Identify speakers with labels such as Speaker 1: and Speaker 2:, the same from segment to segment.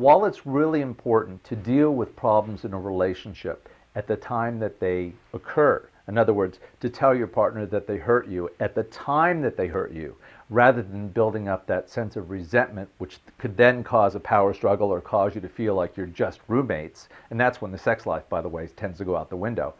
Speaker 1: while it's really important to deal with problems in a relationship at the time that they occur, in other words, to tell your partner that they hurt you at the time that they hurt you, rather than building up that sense of resentment, which could then cause a power struggle or cause you to feel like you're just roommates, and that's when the sex life, by the way, tends to go out the window.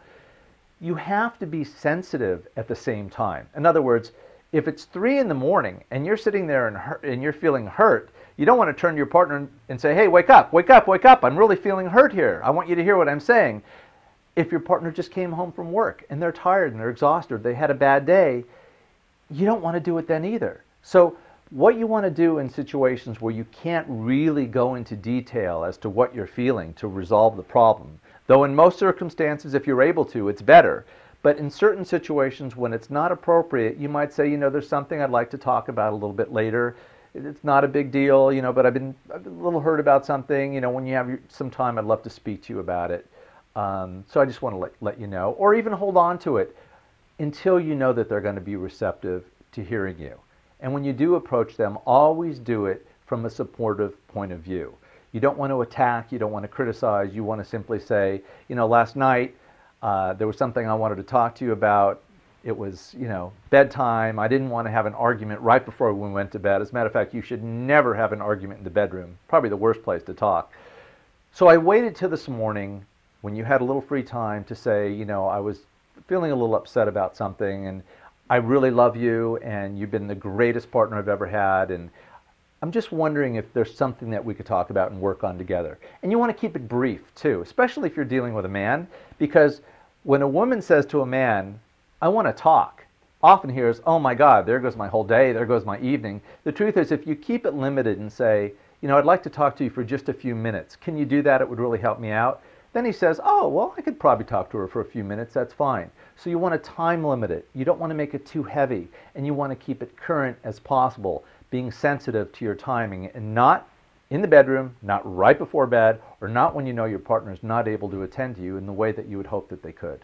Speaker 1: You have to be sensitive at the same time. In other words, if it's 3 in the morning and you're sitting there and you're feeling hurt, you don't want to turn to your partner and say, hey, wake up, wake up, wake up. I'm really feeling hurt here. I want you to hear what I'm saying. If your partner just came home from work and they're tired and they're exhausted, they had a bad day, you don't want to do it then either. So what you want to do in situations where you can't really go into detail as to what you're feeling to resolve the problem, though in most circumstances, if you're able to, it's better. But in certain situations when it's not appropriate, you might say, there's something I'd like to talk about a little bit later. It's not a big deal, but I've been a little hurt about something. When you have some time, I'd love to speak to you about it. So I just want to let you know, or even hold on to it until you know that they're going to be receptive to hearing you. And when you do approach them, always do it from a supportive point of view. You don't want to attack, you don't want to criticize, you want to simply say, last night there was something I wanted to talk to you about. It was, bedtime. I didn't want to have an argument right before we went to bed. As a matter of fact, you should never have an argument in the bedroom. Probably the worst place to talk. So I waited till this morning when you had a little free time to say, I was feeling a little upset about something, and I really love you, and you've been the greatest partner I've ever had, and I'm just wondering if there's something that we could talk about and work on together. And you want to keep it brief, too, especially if you're dealing with a man, because when a woman says to a man, I want to talk, often hears, oh my God, there goes my whole day, there goes my evening. The truth is, if you keep it limited and say, I'd like to talk to you for just a few minutes. Can you do that? It would really help me out. Then he says, oh, well, I could probably talk to her for a few minutes. That's fine. So you want to time limit it. You don't want to make it too heavy, and you want to keep it current as possible, being sensitive to your timing, and not in the bedroom, not right before bed, or not when you know your partner is not able to attend to you in the way that you would hope that they could.